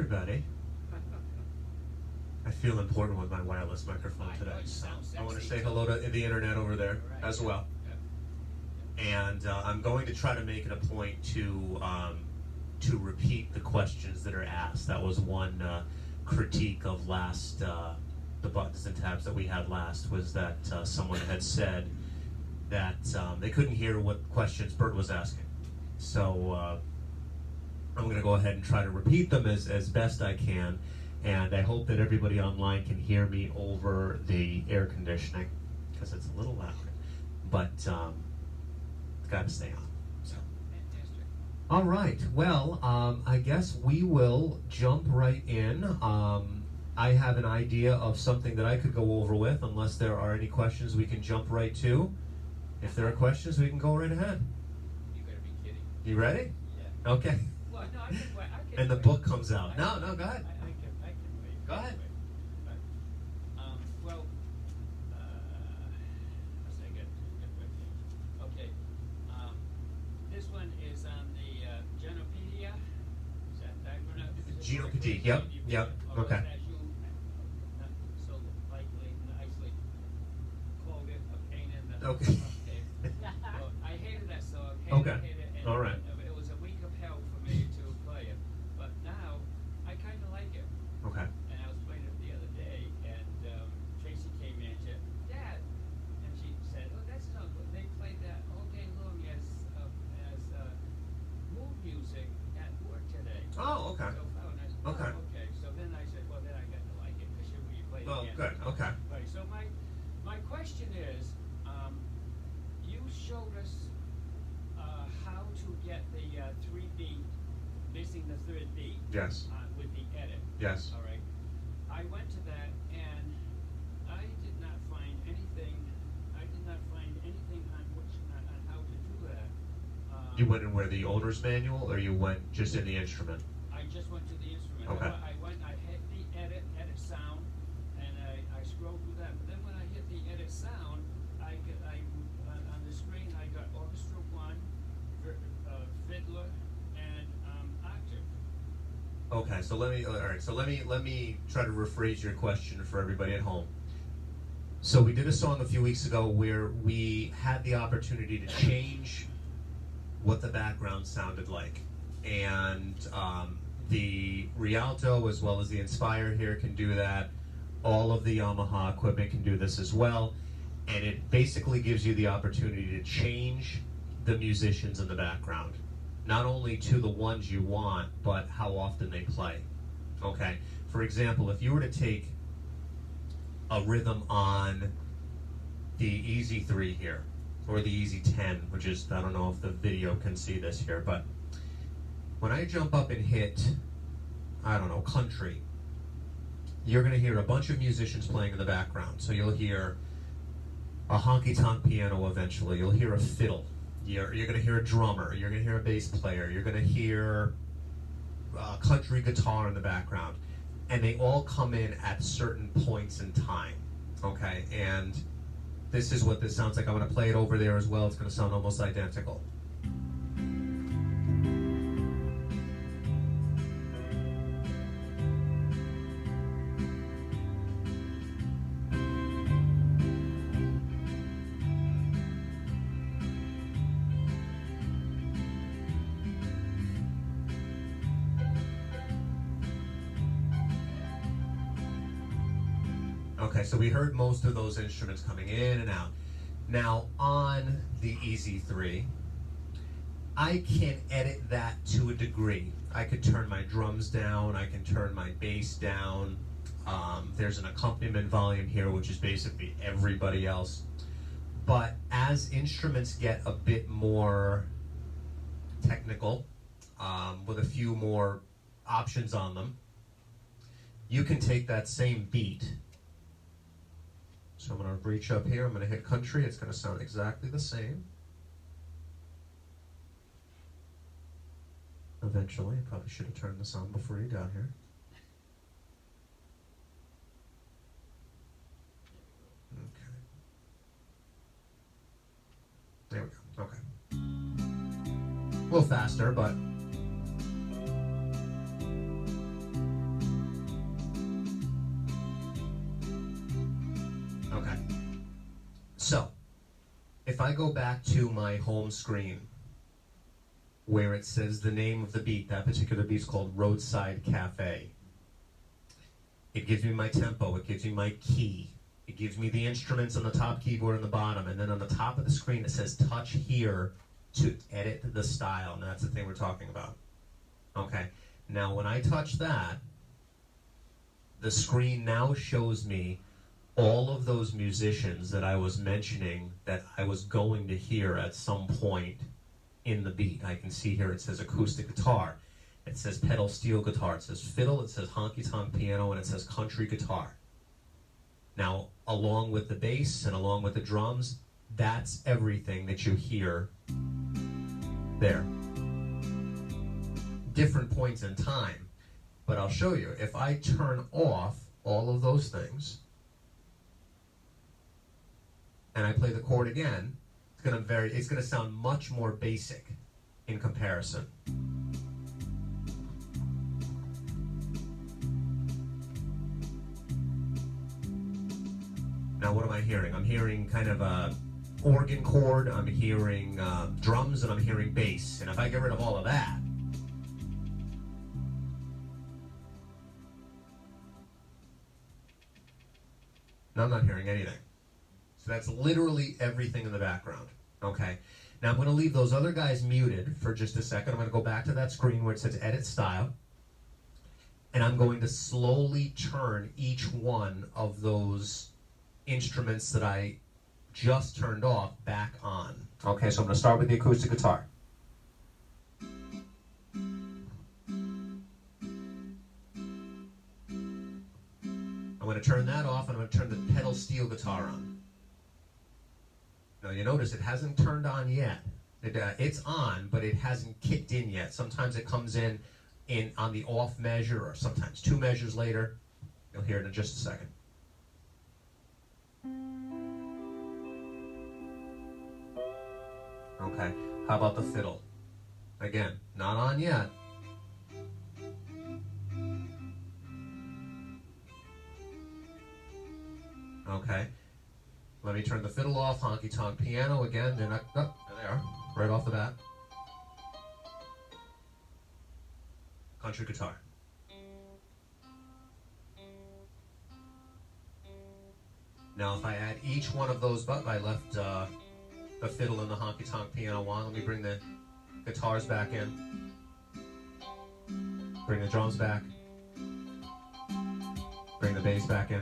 everybody. I feel important with my wireless microphone today, so I want to say hello to the internet over there as well. And I'm going to try to make it a point to repeat the questions that are asked. That was one critique of last, the buttons and tabs that we had last, was that someone had said that they couldn't hear what questions Bert was asking. So I'm going to go ahead and try to repeat them as best I can, and I hope that everybody online can hear me over the air conditioning, because it's a little loud, but it's got to stay on. So. All right, well, I guess we will jump right in. I have an idea of something that I could go over with, unless there are any questions we can jump right to. If there are questions, we can go right ahead. You better be kidding. You ready? Yeah. Okay. Well, no, I can wait. And the book comes out. No, go ahead. I can wait. Go ahead. But, well, let's say get okay. This one is on the Genopedia. Is that Genopedia. Yep. Okay. As you not so lightly, nicely called it, a pain in the. Okay. Well, I hated that song. Okay. Hated it. And All right. It was a week of hell for me to play it, but now I kind of like it. Okay. And I was playing it the other day, and Tracy came in and said, "Dad," and she said, "Oh, that's not good. They played that all day long as mood music at work today." Oh, okay. So, and I said, Okay. "Oh, okay." So then I said, "Well, then I got to like it because you played it Oh, again." good. Okay. Right. So my question is, you showed us how to get the 3 beat, missing the third beat. Yes. With the edit. Yes. All right. I went to that and I did not find anything. I did not find anything on how to do that. You went in where the owner's manual, or you went just in the instrument? I just went to the instrument. Okay. I hit the edit sound, and I scrolled through that. But then when I hit the edit sound, on the screen I got Orchestra 1, Fiddler, and Octave. Okay, so let me try to rephrase your question for everybody at home. So we did a song a few weeks ago where we had the opportunity to change what the background sounded like, and the Rialto as well as the Inspire here can do that. All of the Yamaha equipment can do this as well, and it basically gives you the opportunity to change the musicians in the background, not only to the ones you want, but how often they play. Okay, for example, if you were to take a rhythm on the Easy 3 here, or the Easy 10, which is, I don't know if the video can see this here, but when I jump up and hit, I don't know, country, you're going to hear a bunch of musicians playing in the background. So you'll hear a honky-tonk piano eventually, you'll hear a fiddle, you're going to hear a drummer, you're going to hear a bass player, you're going to hear a country guitar in the background, and they all come in at certain points in time, okay? And this is what this sounds like. I'm going to play it over there as well. It's going to sound almost identical. Okay, so we heard most of those instruments coming in and out. Now, on the Easy 3, I can edit that to a degree. I could turn my drums down, I can turn my bass down. There's an accompaniment volume here, which is basically everybody else. But as instruments get a bit more technical, with a few more options on them, you can take that same beat. So I'm going to reach up here, I'm going to hit country, it's going to sound exactly the same. Eventually, I probably should have turned this on before you got here. Okay. There we go, okay. A little faster, but... So, if I go back to my home screen, where it says the name of the beat, that particular beat is called Roadside Cafe. It gives me my tempo, it gives me my key, it gives me the instruments on the top keyboard and the bottom, and then on the top of the screen it says touch here to edit the style, and that's the thing we're talking about. Okay, now when I touch that, the screen now shows me all of those musicians that I was mentioning that I was going to hear at some point in the beat. I can see here it says acoustic guitar, it says pedal steel guitar, it says fiddle, it says honky-tonk piano, and it says country guitar. Now, along with the bass and along with the drums, that's everything that you hear there. Different points in time, but I'll show you. If I turn off all of those things, and I play the chord again, it's gonna sound much more basic in comparison. Now what am I hearing? I'm hearing kind of a organ chord, I'm hearing drums, and I'm hearing bass. And if I get rid of all of that, now I'm not hearing anything. So that's literally everything in the background, okay? Now I'm gonna leave those other guys muted for just a second. I'm gonna go back to that screen where it says edit style, and I'm going to slowly turn each one of those instruments that I just turned off back on. Okay, so I'm gonna start with the acoustic guitar. I'm gonna turn that off, and I'm gonna turn the pedal steel guitar on. Now you notice it hasn't turned on yet. It's on, but it hasn't kicked in yet. Sometimes it comes in on the off measure, or sometimes 2 measures later. You'll hear it in just a second. Okay, how about the fiddle? Again, not on yet. Okay, let me turn the fiddle off, honky-tonk piano again, they're not, oh, there they are, right off the bat. Country guitar. Now if I add each one of those buttons, I left the fiddle and the honky-tonk piano on. Let me bring the guitars back in. Bring the drums back. Bring the bass back in.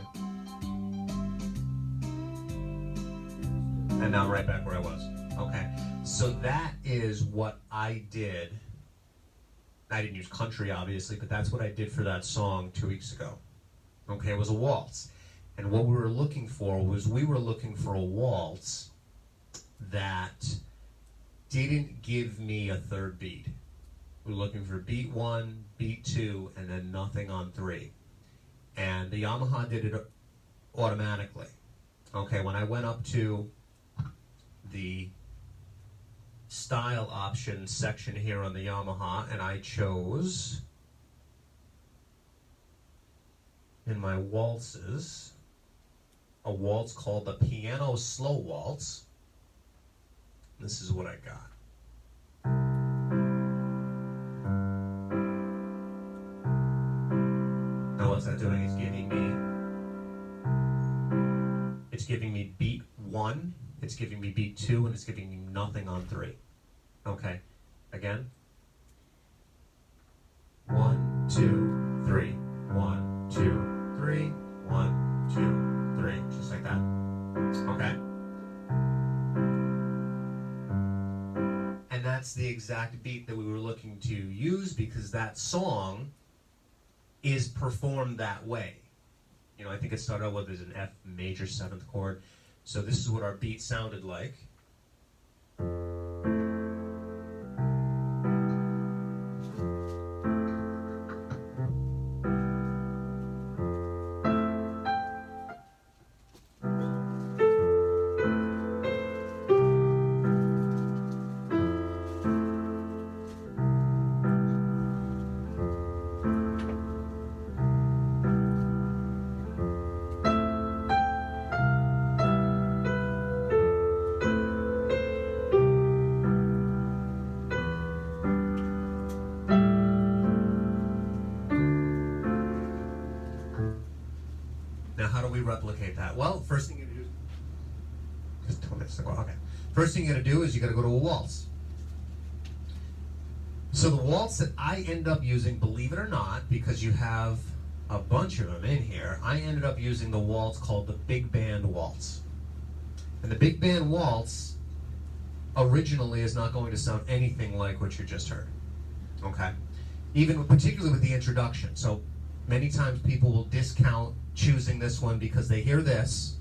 And now I'm right back where I was. Okay, so that is what I did. I didn't use country, obviously, but that's what I did for that song 2 weeks ago. Okay, it was a waltz. And what we were looking for was a waltz that didn't give me a third beat. We were looking for beat 1, beat 2, and then nothing on 3. And the Yamaha did it automatically. Okay, when I went up to the style option section here on the Yamaha, and I chose in my waltzes a waltz called the Piano Slow Waltz. This is what I got. Now what's that doing? It's giving me beat 1, it's giving me beat 2, and it's giving me nothing on 3. Okay, again. 1, 2, 3. 1, 2, 3. 1, 2, 3. Just like that. Okay. And that's the exact beat that we were looking to use, because that song is performed that way. You know, I think it started out with an F major 7th chord. So this is what our beat sounded like. how do we replicate that? Well, first thing you do is just 2 minutes ago. Okay. First thing you got to do is you got to go to a waltz. So the waltz that I end up using, believe it or not, because you have a bunch of them in here, I ended up using the waltz called the big band waltz. And the big band waltz originally is not going to sound anything like what you just heard. Okay? Even particularly with the introduction. So many times people will discount choosing this one because they hear this.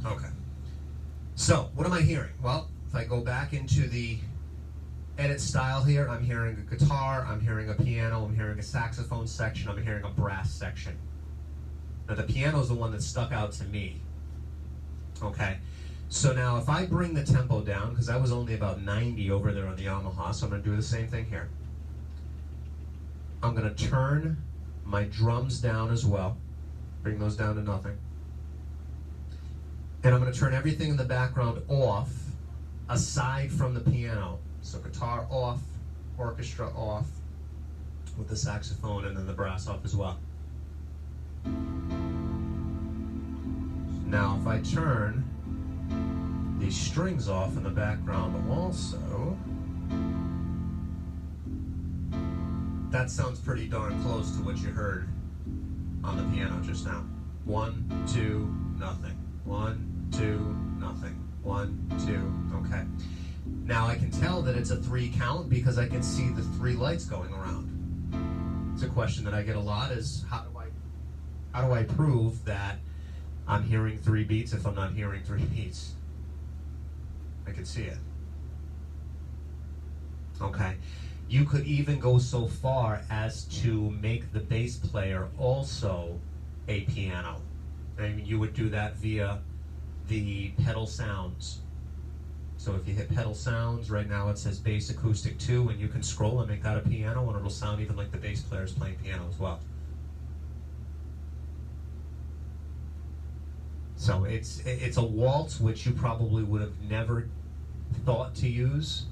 Okay. So, what am I hearing? Well, if I go back into the edit style here, I'm hearing a guitar, I'm hearing a piano, I'm hearing a saxophone section, I'm hearing a brass section. Now the piano is the one that stuck out to me. Okay, so now if I bring the tempo down, because I was only about 90 over there on the Yamaha, so I'm going to do the same thing here. I'm going to turn my drums down as well, bring those down to nothing. And I'm going to turn everything in the background off, aside from the piano. So guitar off, orchestra off, with the saxophone and then the brass off as well. Now if I turn these strings off in the background also, that sounds pretty darn close to what you heard on the piano just now. 1, 2, nothing. 1, 2, nothing. 1, 2, okay. Now I can tell that it's a 3 count because I can see the 3 lights going around. It's a question that I get a lot is how do I prove that I'm hearing 3 beats if I'm not hearing 3 beats? I can see it. Okay. You could even go so far as to make the bass player also a piano. And you would do that via the pedal sounds. So if you hit pedal sounds, right now it says bass acoustic 2, and you can scroll and make that a piano, and it'll sound even like the bass player is playing piano as well. So it's a waltz which you probably would have never thought to use,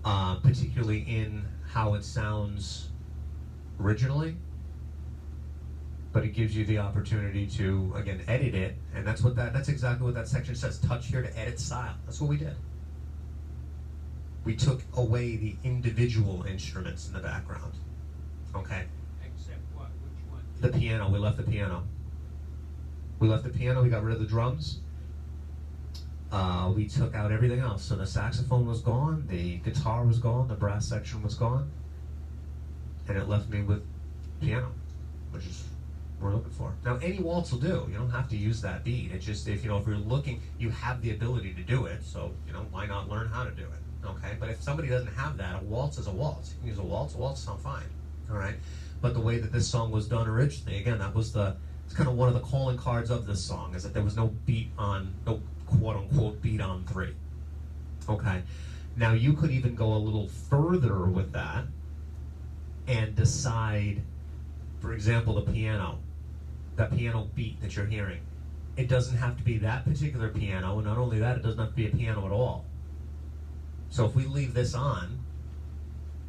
particularly in how it sounds originally. But it gives you the opportunity to, again, edit it, and that's exactly what that section says. Touch here to edit style. That's what we did. We took away the individual instruments in the background. Okay? Except what? Which one? The piano. We left the piano. We left the piano. We got rid of the drums. We took out everything else. So the saxophone was gone. The guitar was gone. The brass section was gone. And it left me with piano, which is we're looking for. Now, any waltz will do. You don't have to use that beat. It's just if you're looking, you have the ability to do it. So why not learn how to do it? Okay. But if somebody doesn't have that, a waltz is a waltz. You can use a waltz. A waltz sound fine. All right. But the way that this song was done originally, again, it's kind of one of the calling cards of this song is that there was no quote unquote beat on 3. Okay. Now you could even go a little further with that and decide, for example, the piano. That piano beat that you're hearing, it doesn't have to be that particular piano, and not only that, it doesn't have to be a piano at all. So if we leave this on,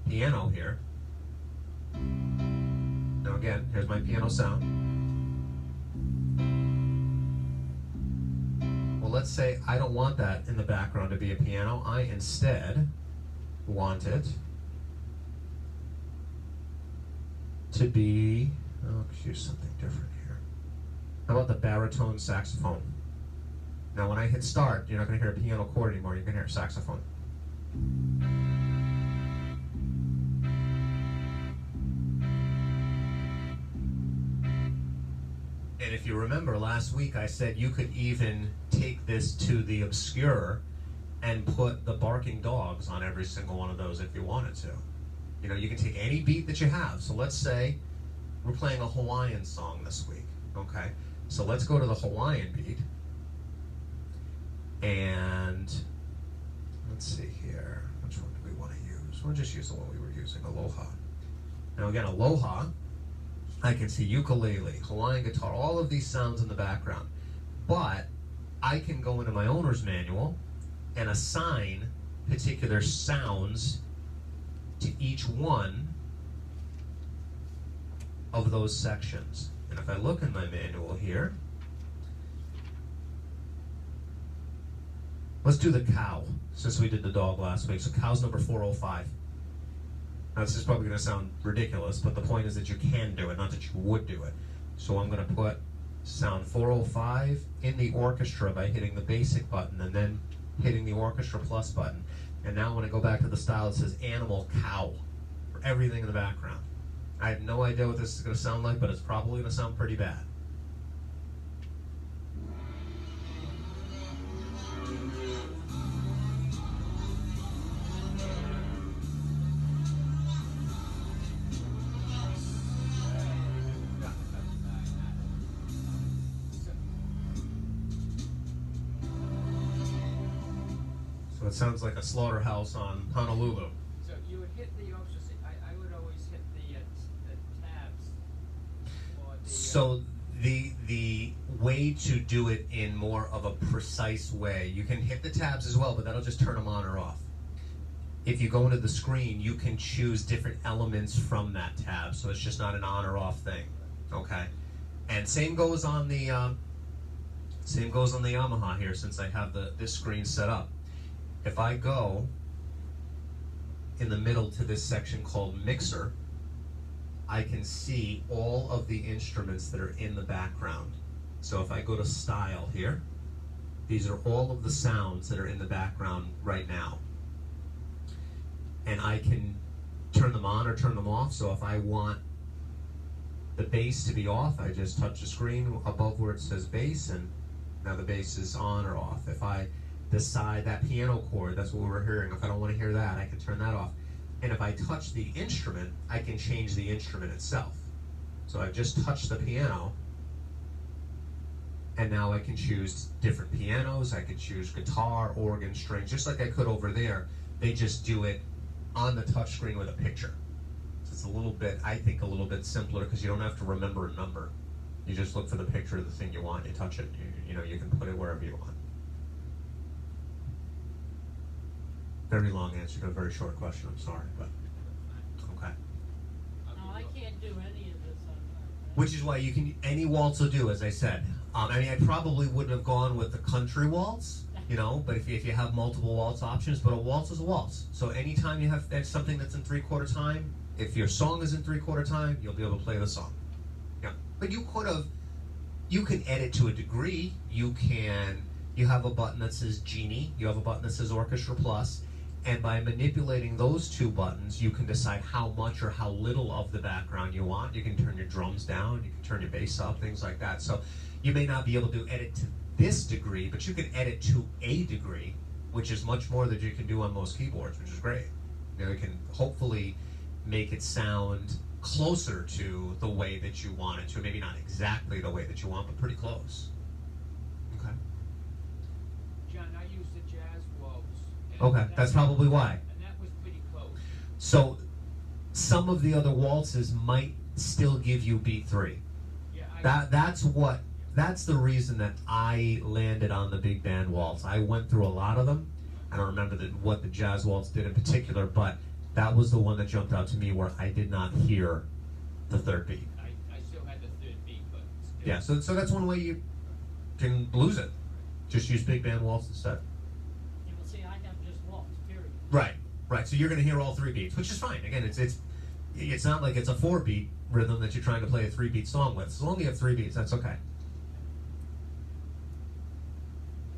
piano here, now again, here's my piano sound. Well, let's say I don't want that in the background to be a piano. I instead want it to be, let's use something different here. How about the baritone saxophone? Now when I hit start, you're not going to hear a piano chord anymore, you're going to hear a saxophone. And if you remember last week I said you could even take this to the obscure and put the barking dogs on every single one of those if you wanted to. You can take any beat that you have. So let's say we're playing a Hawaiian song this week, okay? So let's go to the Hawaiian beat. And let's see here. Which one do we want to use? We'll just use the one we were using, Aloha. Now again, Aloha I can see ukulele, Hawaiian guitar, all of these sounds in the background. But I can go into my owner's manual and assign particular sounds to each one of those sections. And if I look in my manual here, let's do the cow, since we did the dog last week. So cow's number 405. Now this is probably going to sound ridiculous, but the point is that you can do it, not that you would do it. So I'm going to put sound 405 in the orchestra by hitting the basic button and then hitting the orchestra plus button. And now when I go back to the style, it says animal cow for everything in the background. I have no idea what this is going to sound like, but it's probably going to sound pretty bad. So it sounds like a slaughterhouse on Honolulu. So you would hit the option. I would always hit the tabs. Or the, So the way to do it in more of a precise way, you can hit the tabs as well, but that'll just turn them on or off. If you go into the screen, you can choose different elements from that tab, so it's just not an on or off thing. Okay, and same goes on the Yamaha here, since I have this screen set up. If I go in the middle to this section called Mixer, I can see all of the instruments that are in the background. So if I go to Style here, these are all of the sounds that are in the background right now. And I can turn them on or turn them off. So if I want the bass to be off, I just touch the screen above where it says bass, and now the bass is on or off. If I decide that piano chord, that's what we're hearing, if I don't want to hear that, I can turn that off. And if I touch the instrument, I can change the instrument itself. So I've just touched the piano, and now I can choose different pianos. I can choose guitar, organ, strings, just like I could over there. They just do it on the touch screen with a picture. So it's a little bit, I think, a little bit simpler, because you don't have to remember a number. You just look for the picture of the thing you want, you touch it, you know, you can put it wherever you want. Very long answer to a very short question, I'm sorry, but okay. No, I can't do any of this on my. Which is why you can, any waltz will do, as I said. I mean, I probably wouldn't have gone with the country waltz, you know, but if you have multiple waltz options, but a waltz is a waltz. So anytime you have something that's in 3/4 time, if your song is in 3/4 time, you'll be able to play the song. Yeah, but you can edit to a degree. You have a button that says Genie, you have a button that says Orchestra Plus, and by manipulating those two buttons, you can decide how much or how little of the background you want. You can turn your drums down, you can turn your bass up, things like that. So you may not be able to edit to this degree, but you can edit to a degree, which is much more than you can do on most keyboards, which is great. You know, you can hopefully make it sound closer to the way that you want it to. Maybe not exactly the way that you want, but pretty close. Okay. John, I used the jazz waltz. and Okay, that's probably why. And that was pretty close. So some of the other waltzes might still give you beat 3. Yeah, That's the reason that I landed on the big band waltz. I went through a lot of them. I don't remember what the jazz waltz did in particular, but that was the one that jumped out to me where I did not hear the third beat. I still had the third beat, but still. Yeah, so that's one way you can lose it. Just use big band waltz instead. You will see, I have just waltz, period. Right. So you're going to hear all 3 beats, which is fine. Again, it's not like it's a 4-beat rhythm that you're trying to play a 3-beat song with. As long as you have 3 beats, that's okay.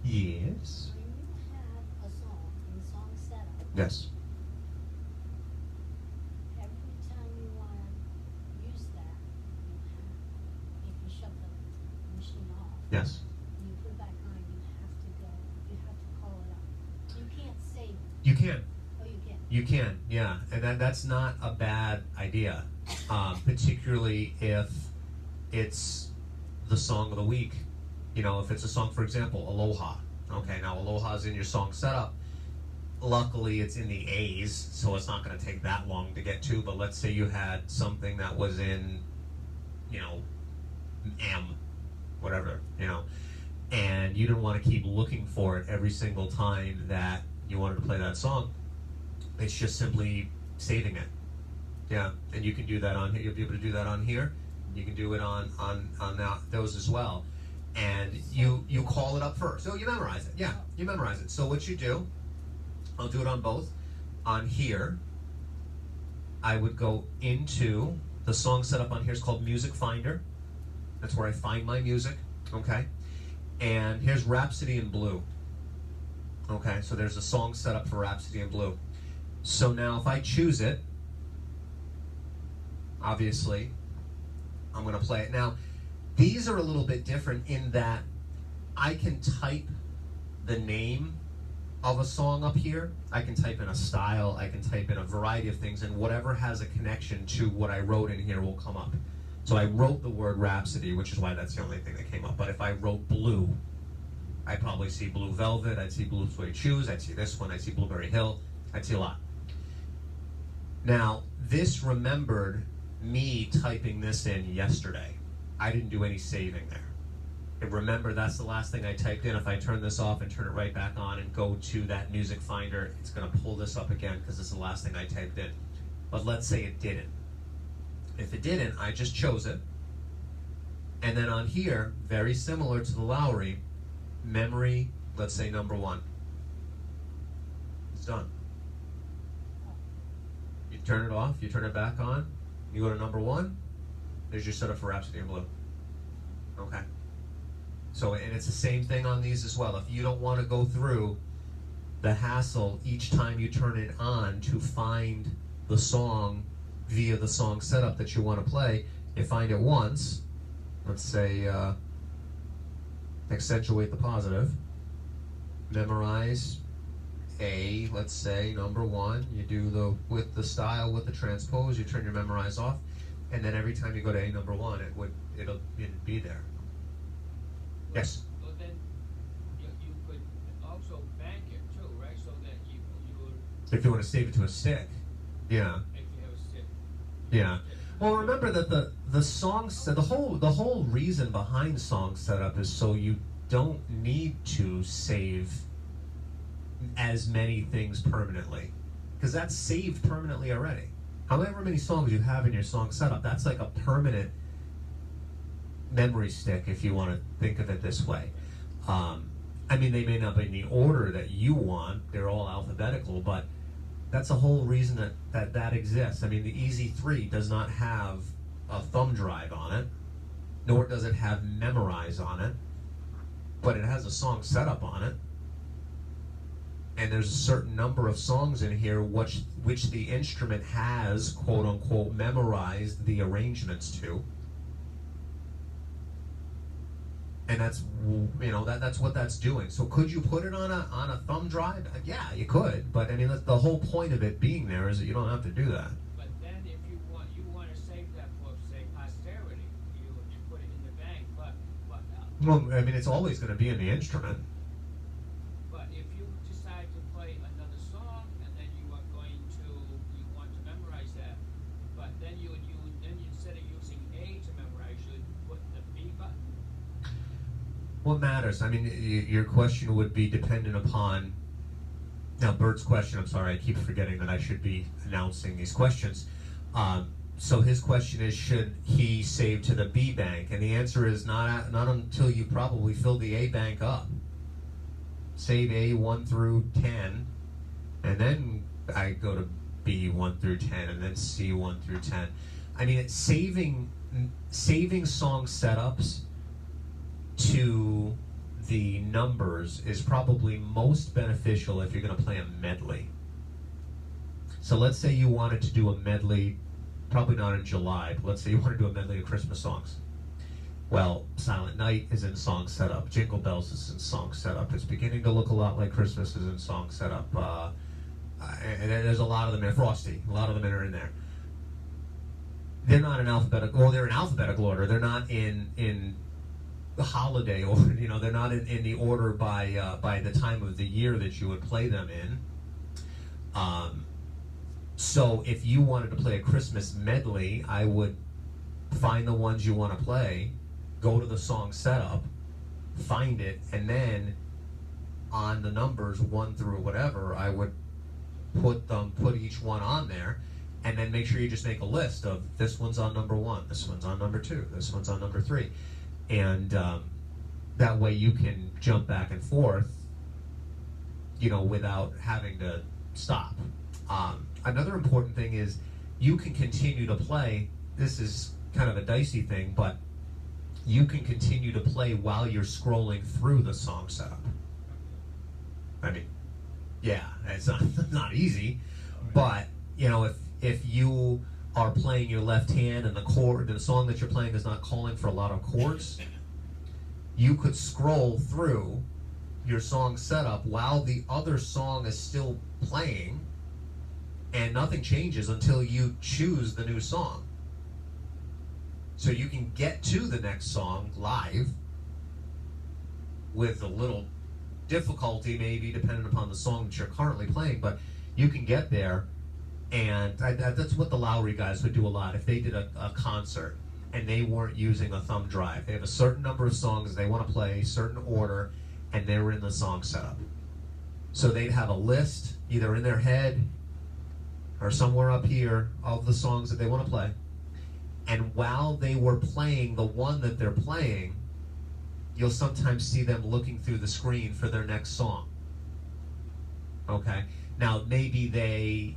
Yes. When you have a song in song setup, Yes. every time you want to use that, you can shut the machine off. Yes. When you put it back on, you have to call it up. You can't save it. You can. Oh, you can. You can, yeah. And that's not a bad idea, particularly if it's the song of the week. You know, if it's a song, for example, Aloha. Okay, now Aloha's in your song setup. Luckily, it's in the A's, so it's not going to take that long to get to. But let's say you had something that was in M, whatever, and you didn't want to keep looking for it every single time that you wanted to play that song. It's just simply saving it. Yeah, and you can do that on here. You'll be able to do that on here. You can do it on those as well. And you call it up first. So you memorize it. Yeah, you memorize it. So what you do, I'll do it on both. On here, I would go into the song setup on here. It's called Music Finder. That's where I find my music. Okay. And here's Rhapsody in Blue. Okay, so there's a song setup for Rhapsody in Blue. So now if I choose it, obviously, I'm going to play it. Now, these are a little bit different in that I can type the name of a song up here. I can type in a style, I can type in a variety of things, and whatever has a connection to what I wrote in here will come up. So I wrote the word Rhapsody, which is why that's the only thing that came up. But if I wrote Blue, I'd probably see Blue Velvet, I'd see Blue Suede Shoes, I'd see this one, I'd see Blueberry Hill, I'd see a lot. Now, this remembered me typing this in yesterday. I didn't do any saving there. And remember, that's the last thing I typed in. If I turn this off and turn it right back on and go to that music finder, it's going to pull this up again because it's the last thing I typed in. But let's say it didn't. If it didn't, I just chose it. And then on here, very similar to the Lowry, memory, let's say number 1. It's done. You turn it off, you turn it back on, you go to number 1, there's your setup for Rhapsody in Blue. Okay. So, and it's the same thing on these as well. If you don't want to go through the hassle each time you turn it on to find the song via the song setup that you want to play, you find it once. Let's say, accentuate the positive. Memorize A, let's say, number 1. You do with the style, with the transpose, you turn your memorize off. And then every time you go to A number 1, it'll be there. Yes? Well, then you could also bank it too, right? So that you if you want to save it to a stick. Yeah. If you have a stick. Yeah. Well, remember that the song the whole reason behind song setup is so you don't need to save as many things permanently, because that's saved permanently already. However many songs you have in your song setup, that's like a permanent memory stick, if you want to think of it this way. I mean, they may not be in the order that you want, they're all alphabetical, but that's the whole reason that exists. I mean, the Easy 3 does not have a thumb drive on it, nor does it have Memorize on it, but it has a song setup on it. And there's a certain number of songs in here which the instrument has, quote unquote, memorized the arrangements to. And that's, that's what that's doing. So could you put it on a thumb drive? Yeah, you could. But I mean, the whole point of it being there is that you don't have to do that. But then if you want to save that for, say, posterity, you put it in the bank. But well, I mean, it's always going to be in the instrument. But if you decide to play another song and then you want to memorize that, but then you instead of using A to memorize, you'd put the B button. What matters? I mean, your question would be dependent upon. Now, Bert's question, I'm sorry, I keep forgetting that I should be announcing these questions. So his question is, should he save to the B bank? And the answer is not until you probably fill the A bank up. Save A 1 through 10, and then I go to B 1 through 10, and then C 1 through 10. I mean, it's saving song setups to the numbers is probably most beneficial if you're going to play a medley. So let's say you wanted to do a medley, probably not in July, but let's say you want to do a medley of Christmas songs. Well, Silent Night is in song setup, Jingle Bells is in song setup, it's beginning to look a lot like Christmas is in song setup, and there's a lot of them in Frosty, a lot of them are in there. They're not in alphabetical, or they're in alphabetical order, they're not in the holiday order, they're not in the order by the time of the year that you would play them in. So if you wanted to play a Christmas medley, I would find the ones you want to play, go to the song setup, find it, and then on the numbers 1 through whatever, I would put each one on there, and then make sure you just make a list of this one's on number 1, this one's on number 2, this one's on number 3, and that way you can jump back and forth, without having to stop. Another important thing is you can continue to play. This is kind of a dicey thing, but you can continue to play while you're scrolling through the song setup. I mean, yeah, it's not easy, but if you are playing your left hand and the song that you're playing is not calling for a lot of chords, you could scroll through your song setup while the other song is still playing, and nothing changes until you choose the new song. So you can get to the next song live with a little difficulty, maybe, depending upon the song that you're currently playing, but you can get there. And that's what the Lowry guys would do a lot. If they did a concert and they weren't using a thumb drive, they have a certain number of songs they want to play, certain order, and they were in the song setup. So they'd have a list, either in their head or somewhere up here, of the songs that they want to play. And while they were playing the one that they're playing, you'll sometimes see them looking through the screen for their next song. Okay? Now, maybe they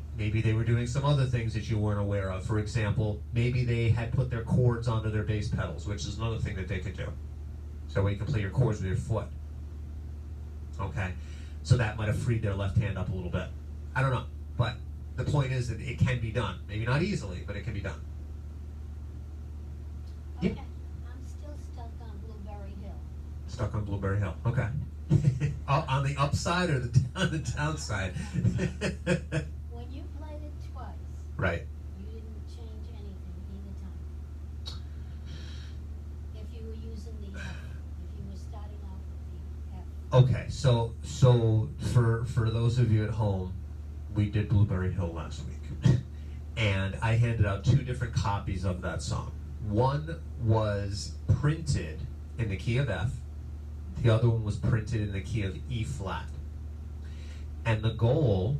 were doing some other things that you weren't aware of. For example, maybe they had put their chords onto their bass pedals, which is another thing that they could do. So you can play your chords with your foot. Okay? So that might have freed their left hand up a little bit. I don't know. But the point is that it can be done. Maybe not easily, but it can be done. Okay, I'm still stuck on Blueberry Hill. Stuck on Blueberry Hill. Okay. On the upside or on the downside? When you played it twice, right. you didn't change anything either time. If you were using the F, if you were starting out with the F. Okay, so for those of you at home, we did Blueberry Hill last week, and I handed out 2 different copies of that song. One was printed in the key of F. The other one was printed in the key of E flat. And the goal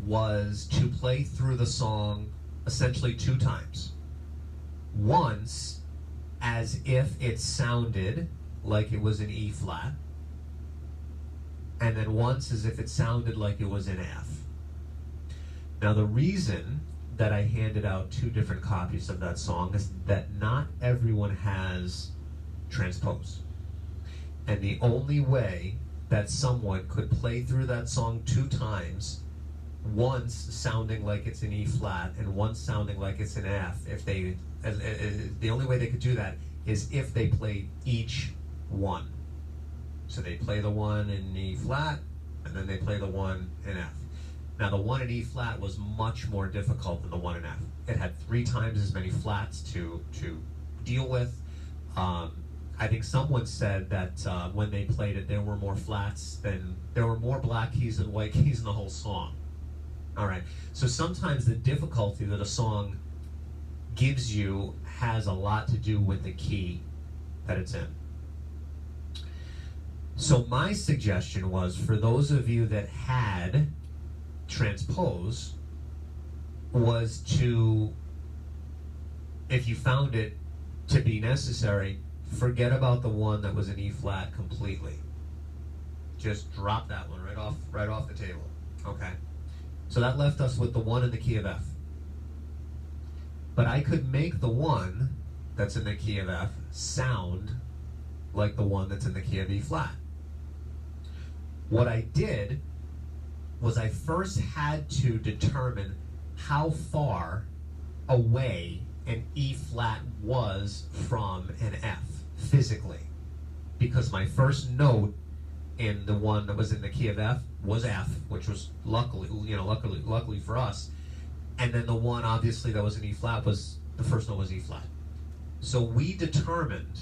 was to play through the song essentially 2 times. Once as if it sounded like it was in E flat, and then once as if it sounded like it was in F. Now the reason that I handed out 2 different copies of that song is that not everyone has Transpose. And the only way that someone could play through that song 2 times, once sounding like it's in E flat and once sounding like it's in F, the only way they could do that is if they played each one. So they play the one in E flat, and then they play the one in F. Now the one in E flat was much more difficult than the one in F. It had 3 times as many flats to deal with. I think someone said that when they played it, there were more black keys than white keys in the whole song. All right. So sometimes the difficulty that a song gives you has a lot to do with the key that it's in. So my suggestion was, for those of you that had Transpose, was to, if you found it to be necessary, forget about the one that was in E flat completely. Just drop that one right off the table. Okay. So that left us with the one in the key of F. But I could make the one that's in the key of F sound like the one that's in the key of E flat. What I did was I first had to determine how far away an E flat was from an F physically, because my first note in the one that was in the key of F was F, which was luckily for us, and then the one obviously that was in E flat was, the first note was E flat. So we determined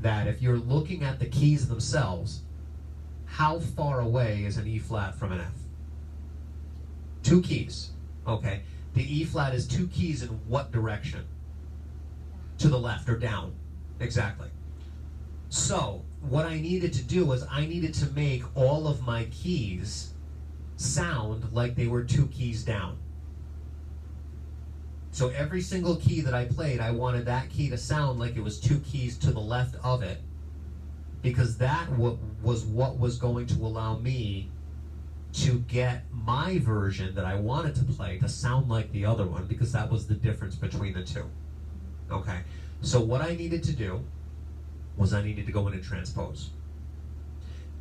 that if you're looking at the keys themselves, how far away is an E flat from an F? 2 keys. Okay. The E flat is 2 keys in what direction? to the left or down. Exactly. So what I needed to do was I needed to make all of my keys sound like they were 2 keys down. So every single key that I played, I wanted that key to sound like it was 2 keys to the left of it, because that was what was going to allow me to get my version that I wanted to play to sound like the other one, because that was the difference between the two. Okay, so what I needed to do was I needed to go in and transpose.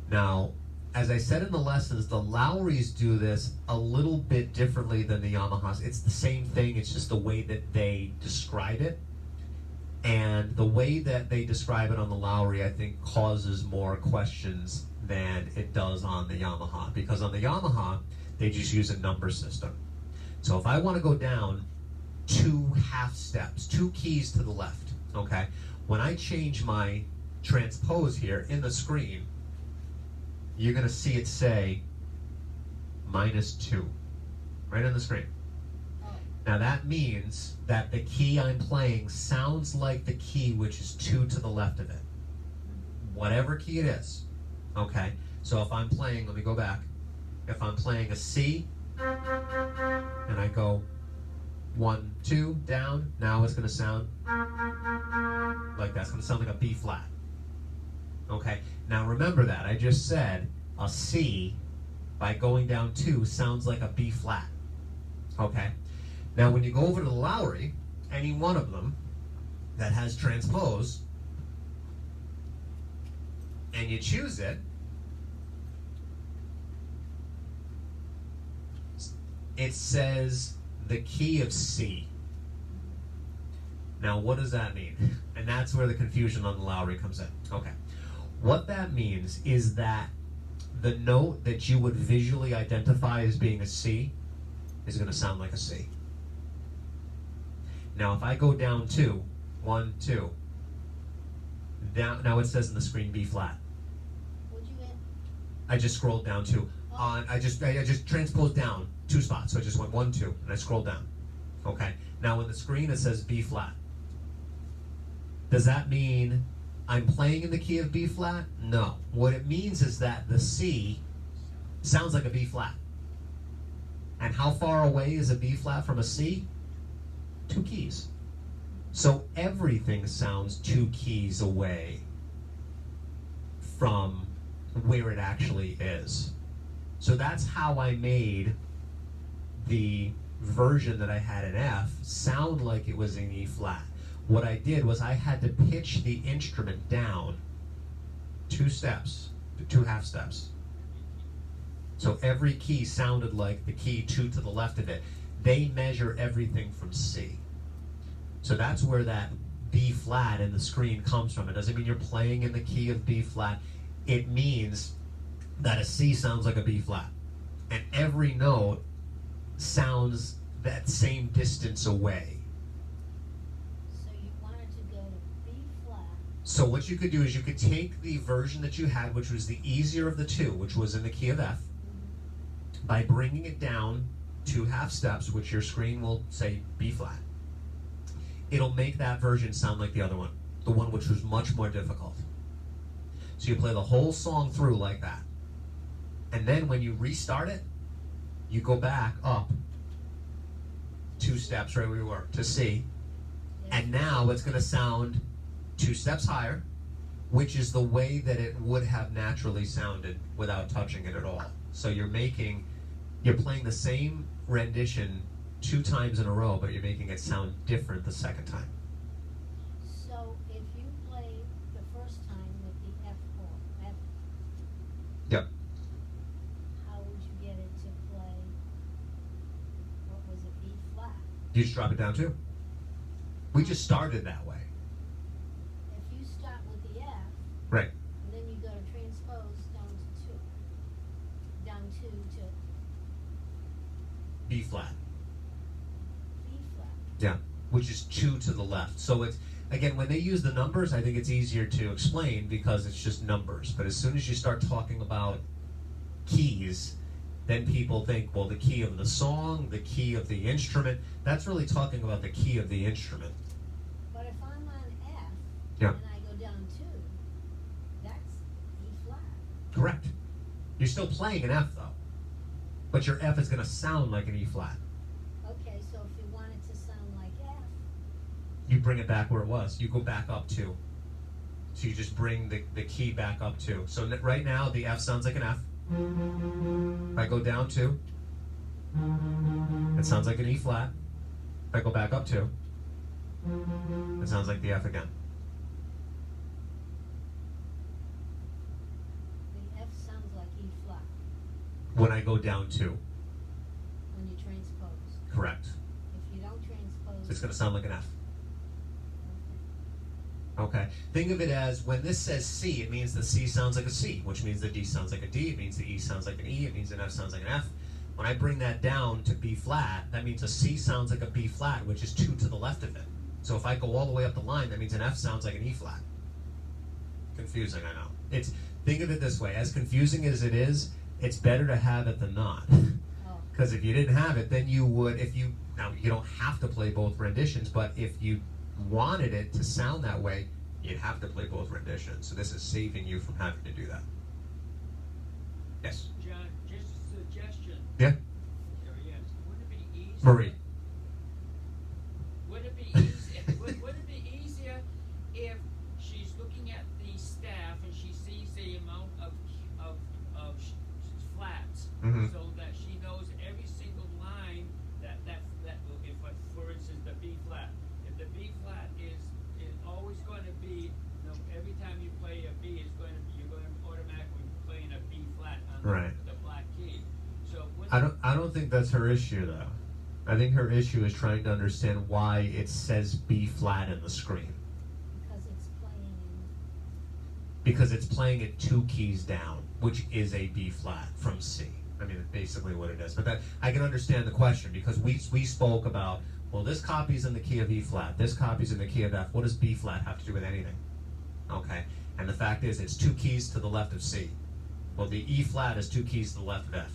Now, as I said in the lessons, the Lowrys do this a little bit differently than the Yamahas. It's the same thing, it's just the way that they describe it. And the way that they describe it on the Lowry, I think, causes more questions than it does on the Yamaha. Because on the Yamaha, they just use a number system. So if I want to go down 2 half steps, 2 keys to the left, okay? When I change my transpose here in the screen, you're going to see it say -2 right on the screen. Now that means that the key I'm playing sounds like the key which is 2 to the left of it. Whatever key it is. Okay? So if I'm playing, let me go back. If I'm playing a C, and I go 1, 2, down, now it's going to sound like that. It's going to sound like a B flat. Okay? Now remember that. I just said a C, by going down 2, sounds like a B flat. Okay? Now, when you go over to the Lowry, any one of them that has transpose, and you choose it, it says the key of C. Now, what does that mean? And that's where the confusion on the Lowry comes in. Okay. What that means is that the note that you would visually identify as being a C is going to sound like a C. Now, if I go down 2, 1, 2, down, now it says in the screen B flat. What'd you get? I just scrolled down 2. I just transposed down 2 spots. So I just went 1, 2, and I scrolled down. Okay. Now, on the screen it says B flat. Does that mean I'm playing in the key of B flat? No. What it means is that the C sounds like a B flat. And how far away is a B flat from a C? 2 keys. So everything sounds 2 keys away from where it actually is. So that's how I made the version that I had in F sound like it was in E flat. What I did was I had to pitch the instrument down 2 steps, 2 half steps. So every key sounded like the key 2 to the left of it. They measure everything from C. So that's where that B flat in the screen comes from. It doesn't mean you're playing in the key of B flat. It means that a C sounds like a B flat. And every note sounds that same distance away. So you wanted to go to B flat. So what you could do is you could take the version that you had, which was the easier of the 2, which was in the key of F, by bringing it down 2 half steps, which your screen will say B flat. It'll make that version sound like the other one, the one which was much more difficult. So you play the whole song through like that. And then when you restart it, you go back up 2 steps right where you were to C. And now it's going to sound 2 steps higher, which is the way that it would have naturally sounded without touching it at all. So you're playing the same rendition 2 times in a row, but you're making it sound different the second time. So if you play the first time with the F chord, Yep. how would you get it to play, what was it, B flat? You just drop it down 2. We just started that way. If you start with the F, Right. and then you go to transpose down to 2, down 2 to B flat. B flat. Yeah, which is 2 to the left. So it's, again, when they use the numbers, I think it's easier to explain because it's just numbers. But as soon as you start talking about keys, then people think, well, the key of the song, the key of the instrument, that's really talking about the key of the instrument. But if I'm on Yeah. And I go down 2, that's E flat. Correct. You're still playing an F though, but your F is going to sound like an E flat. Okay, so if you want it to sound like F, You bring it back where it was. You go back up 2. So you just bring the key back up 2. So right now the F sounds like an F. If I go down 2, it sounds like an E flat. If I go back up 2, it sounds like the F again. the F sounds like E flat When I go down 2, when you transpose. correct. If you don't transpose, It's going to sound like an F. Okay. Think of it as when this says C, it means the C sounds like a C, which means the D sounds like a D. It means the E sounds like an E. It means an F sounds like an F. When I bring that down to B flat, that means a C sounds like a B flat, which is 2 to the left of it. So if I go all the way up the line, that means an F sounds like an E flat. Confusing, I know. Think of it this way. As confusing as it is, it's better to have it than not. Because if you didn't have it, then you would, now you don't have to play both renditions, but if you wanted it to sound that way, you'd have to play both renditions. So this is saving you from having to do that. Yes? John, just a suggestion. Yeah? There he is. Wouldn't it be easier? Marie. Would it be easier? would it be easier if she's looking at the staff and she sees the amount of flats, Mhm. so that she knows every single line that if, for instance, the B flat. If the B flat is always going to be, every time you play a B, you're going to automatically be playing a B flat on Right. the black key. So I don't think that's her issue though. I think her issue is trying to understand why it says B flat in the screen. because it's playing Because it's playing it 2 keys down, which is a B flat from C. I mean, it's basically what it is. But that I can understand the question because we spoke about, well, this copy's in the key of E flat, this copy's in the key of F. What does B flat have to do with anything? Okay, and the fact is it's 2 keys to the left of C. Well, the E flat is 2 keys to the left of F.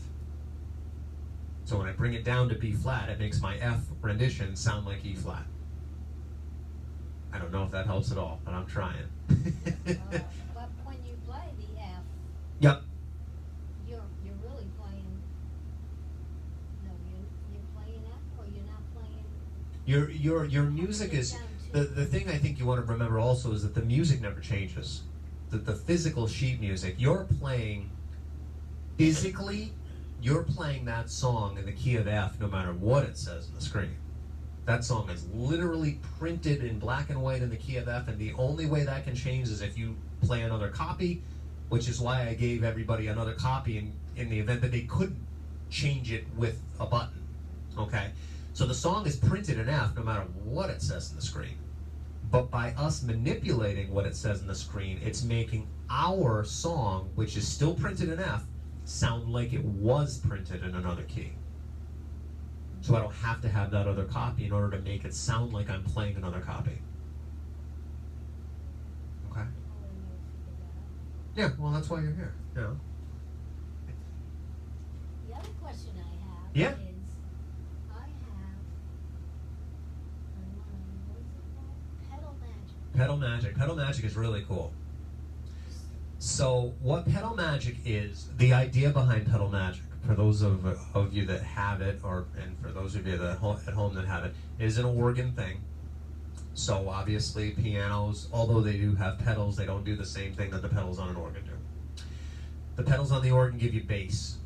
So when I bring it down to B flat, it makes my F rendition sound like E flat. I don't know if that helps at all, but I'm trying. but when you play the F, Yep. you're really playing. No, you're playing F, or you're not playing. Your music is the thing I think you want to remember also is that the music never changes. The physical sheet music, you're playing physically, you're playing that song in the key of F no matter what it says on the screen. That song is literally printed in black and white in the key of F, and the only way that can change is if you play another copy, which is why I gave everybody another copy in the event that they couldn't change it with a button. Okay? So the song is printed in F no matter what it says on the screen. But by us manipulating what it says on the screen, it's making our song, which is still printed in F, sound like it was printed in another key. So I don't have to have that other copy in order to make it sound like I'm playing another copy. Okay? Yeah, well, that's why you're here. You know? The other question I have Yeah. is, I have, what is it called? Pedal Magic. Pedal Magic. Pedal Magic is really cool. So what Pedal Magic is, the idea behind Pedal Magic, for those of you that have it, and for those of you that at home that have it, is an organ thing. So obviously pianos, although they do have pedals, they don't do the same thing that the pedals on an organ do. The pedals on the organ give you bass.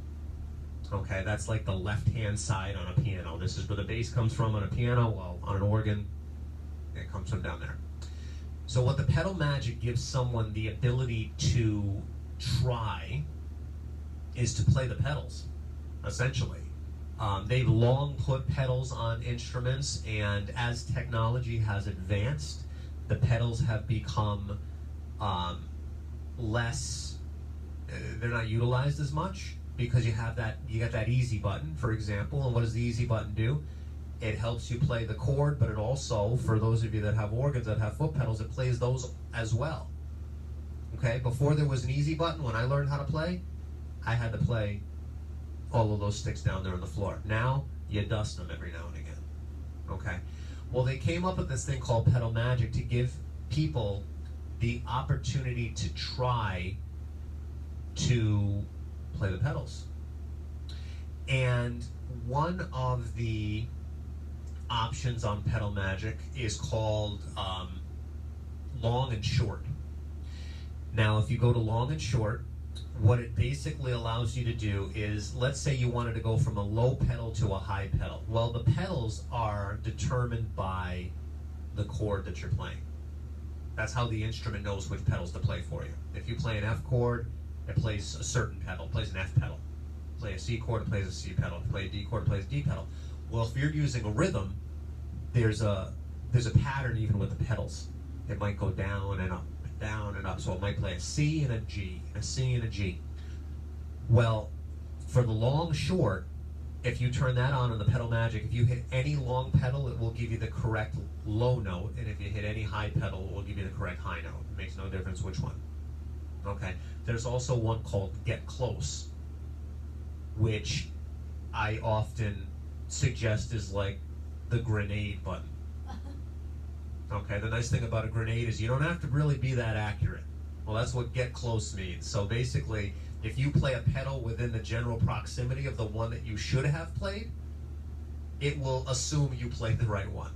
Okay, that's like the left-hand side on a piano. This is where the bass comes from on a piano, while on an organ, it comes from down there. So what the Pedal Magic gives someone the ability to try is to play the pedals, essentially. They've long put pedals on instruments, and as technology has advanced, the pedals have become less, they're not utilized as much, because you got that easy button, for example, and what does the easy button do? It helps you play the chord, but it also, for those of you that have organs that have foot pedals, it plays those as well. Okay, before there was an easy button, when I learned how to play, I had to play all of those sticks down there on the floor. Now, you dust them every now and again. Okay, well, they came up with this thing called Pedal Magic to give people the opportunity to try to play the pedals. And one of the options on Pedal Magic is called long and short. Now, if you go to long and short, what it basically allows you to do is, let's say you wanted to go from a low pedal to a high pedal. Well, the pedals are determined by the chord that you're playing. That's how the instrument knows which pedals to play for you. If you play an F chord, it plays a certain pedal, it plays an F pedal. Play a C chord, it plays a C pedal. Play a D chord, it plays a D pedal. Well, if you're using a rhythm, there's a pattern even with the pedals. It might go down and up, down and up. So it might play a C and a G, a C and a G. Well, for the long short, if you turn that on in the Pedal Magic, if you hit any long pedal, it will give you the correct low note, and if you hit any high pedal, it will give you the correct high note. It makes no difference which one. Okay. There's also one called Get Close, which I often suggest is like the grenade button. Okay, the nice thing about a grenade is you don't have to really be that accurate. Well, that's what Get Close means. So basically, if you play a pedal within the general proximity of the one that you should have played, it will assume you played the right one.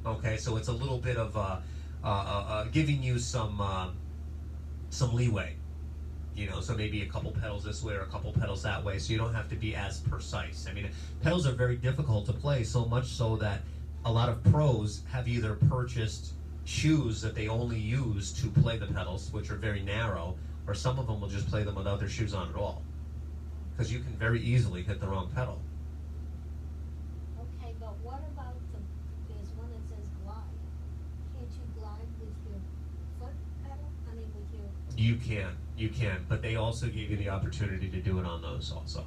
Okay, so it's a little bit of giving you some leeway. You know, so maybe a couple pedals this way or a couple pedals that way, so you don't have to be as precise. I mean, pedals are very difficult to play, so much so that a lot of pros have either purchased shoes that they only use to play the pedals, which are very narrow, or some of them will just play them without their shoes on at all. Because you can very easily hit the wrong pedal. Okay, but what about there's one that says glide. Can't you glide with your foot pedal? I mean, with your... You can, but they also give you the opportunity to do it on those also.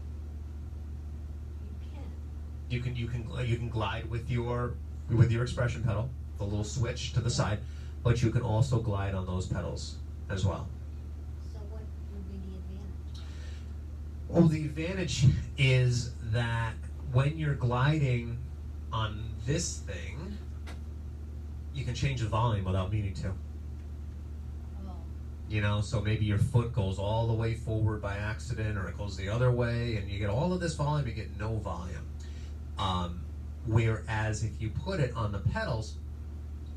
You can. You can glide with your expression pedal, the little switch to the side, but you can also glide on those pedals as well. So what would be the advantage? Well, the advantage is that when you're gliding on this thing, you can change the volume without meaning to. Oh. You know, so maybe your foot goes all the way forward by accident, or it goes the other way, and you get all of this volume, you get no volume. Whereas if you put it on the pedals,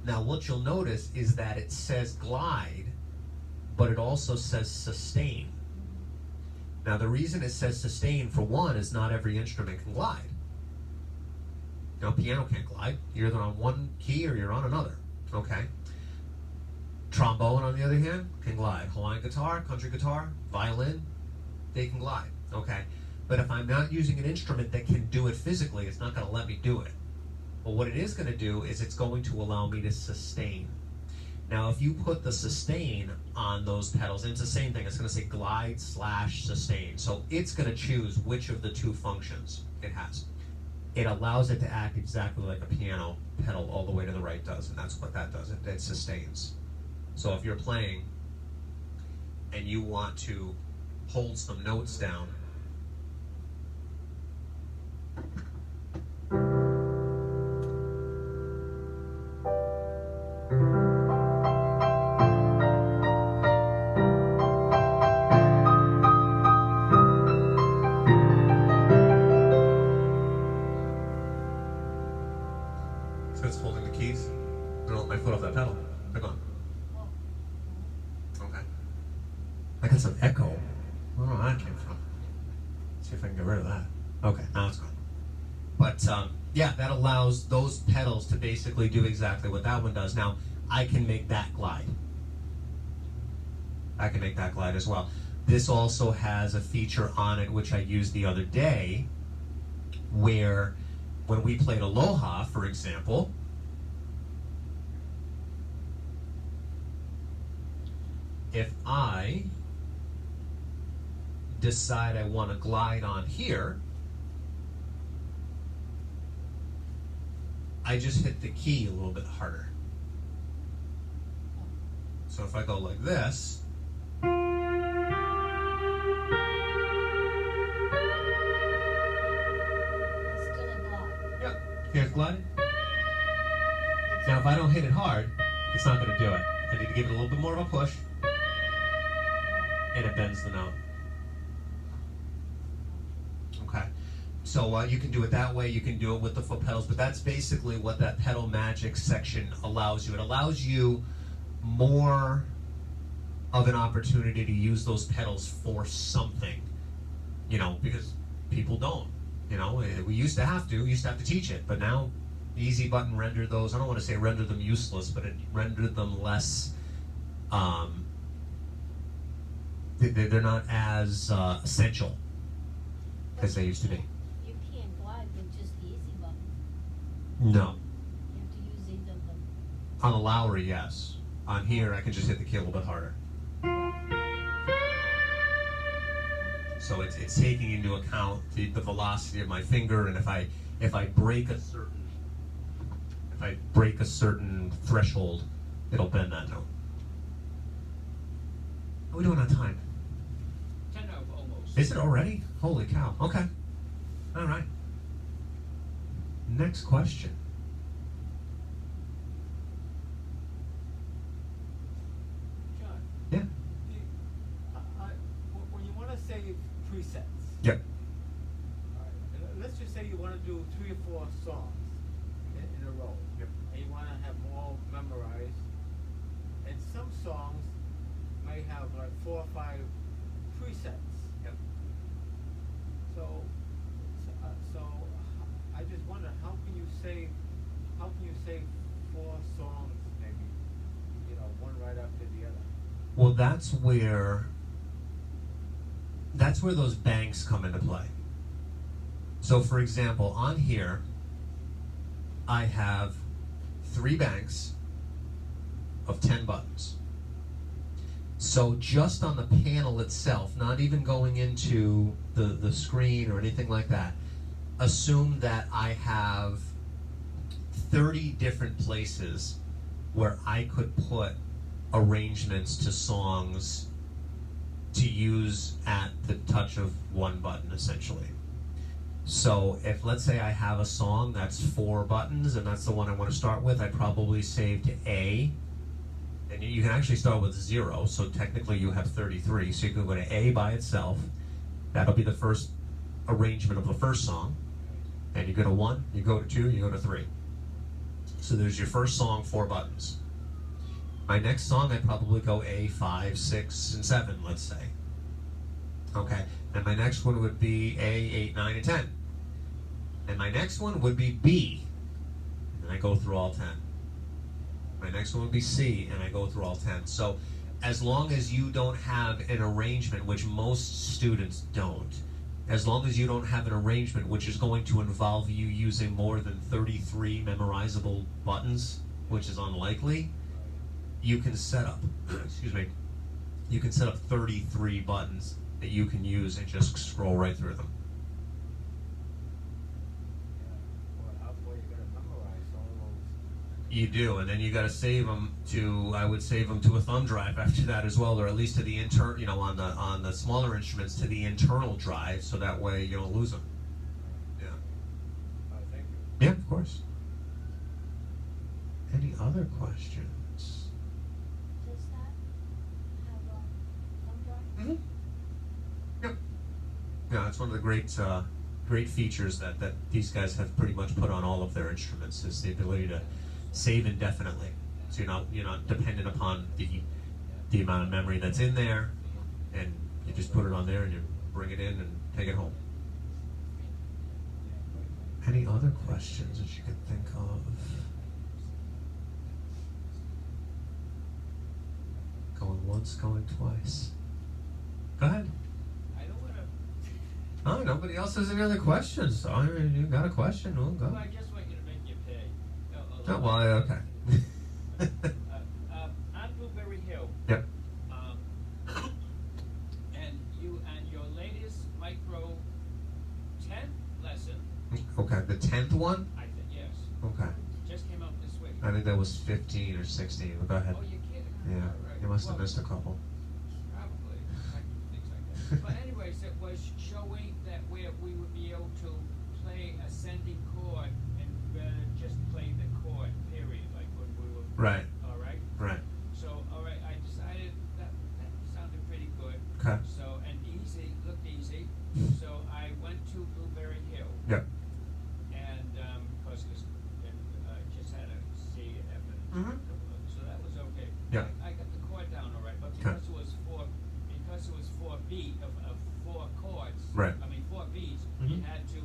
now what you'll notice is that it says glide, but it also says sustain. Now the reason it says sustain, for one, is not every instrument can glide. You know, piano can't glide. You're either on one key or you're on another. Okay? Trombone, on the other hand, can glide. Hawaiian guitar, country guitar, violin, they can glide. Okay? But if I'm not using an instrument that can do it physically, it's not going to let me do it. But what it is going to do is it's going to allow me to sustain. Now, if you put the sustain on those pedals, and it's the same thing, it's going to say glide/sustain. So it's going to choose which of the two functions it has. It allows it to act exactly like a piano pedal all the way to the right does, and that's what that does. It sustains. So if you're playing and you want to hold some notes down, so it's holding the keys. I don't want my foot off that pedal. They're gone. Okay. I got some echo. I don't know where that came from. See if I can get rid of that. Okay, now it's gone. But yeah, that allows those pedals to basically do exactly what that one does. Now, I can make that glide. I can make that glide as well. This also has a feature on it which I used the other day, where when we played Aloha, for example, if I decide I want to glide on here, I just hit the key a little bit harder. So if I go like this, It's still a glide. yeah, here's gliding. Now if I don't hit it hard, It's not going to do it. I need to give it a little bit more of a push, and it bends the note. Okay. So you can do it that way. You can do it with the foot pedals, but that's basically what that pedal magic section allows you. It allows you more of an opportunity to use those pedals for something, you know, because people don't. You know, we used to have to teach it, but now the easy button rendered those, I don't want to say render them useless, but it rendered them less, they're not as essential as they used to be. You can't glide with just the easy button. No. You have to use either of them. On the Lowry, yes. On here, I can just hit the key a little bit harder. So it's taking into account the velocity of my finger, and if I break a certain threshold, it'll bend that note. How are we doing on time? 10 of almost. Is it already? Holy cow. Okay. All right. Next question. John, Yeah. when you want to save presets, Yep. all right, and let's just say you want to do 3 or 4 songs in a row, Yep. and you want to have them all memorized, and some songs may have like 4 or 5 presets. Yep. So I just wonder, how can you save 4 songs, maybe, you know, one right after the other? Well, that's where those banks come into play. So, for example, on here, I have 3 banks of 10 buttons. So just on the panel itself, not even going into the screen or anything like that, assume that I have 30 different places where I could put arrangements to songs to use at the touch of one button, essentially. So if, let's say I have a song that's 4 buttons, and that's the one I want to start with, I'd probably save to A. And you can actually start with 0, so technically you have 33. So you can go to A by itself. That'll be the first arrangement of the first song. And you go to 1, you go to 2, you go to 3. So there's your first song, 4 buttons. My next song, I'd probably go A, 5, 6, and 7, let's say. Okay, and my next one would be A, 8, 9, and 10. And my next one would be B, and I go through all 10. My next one would be C, and I go through all 10. So as long as you don't have an arrangement, which most students don't, as long as you don't have an arrangement which is going to involve you using more than 33 memorizable buttons, which is unlikely, you can set up, excuse me, you can set up 33 buttons that you can use and just scroll right through them. Well, you gotta memorize all those. You do, and then you got to save them to. I would save them to a thumb drive after that as well, or at least to the you know, on the smaller instruments to the internal drive, so that way you don't lose them. Yeah. Thank you. Yeah, of course. Any other questions? Does that have a thumb drive? Mm-hmm. Yep. Yeah, it's one of the great features that these guys have pretty much put on all of their instruments, is the ability to save indefinitely. So you're not dependent upon the amount of memory that's in there, and you just put it on there and you bring it in and take it home. Any other questions that you can think of? Going once, going twice. Go ahead. I don't want to. Oh, nobody else has any other questions. So, I mean, you got a question? Well, go. Well, I just want you to make you pay. Oh, well, okay. On Blueberry Hill. Yep. And your latest micro 10th lesson. Okay, the 10th one? I think yes. Okay. Just came out this week. I think that was 15 or 16. But go ahead. Oh, you kidding? Yeah, All right. you must have Well, missed a couple. Probably. Things like that. But anyways, it was showing that we would be able to play ascending chord and just play the chord, period, like when we were. Right. All right. Yeah. I got the chord down all right, but Okay. because it was four beat of four chords. Right. I mean 4 beats. You Mhm. had to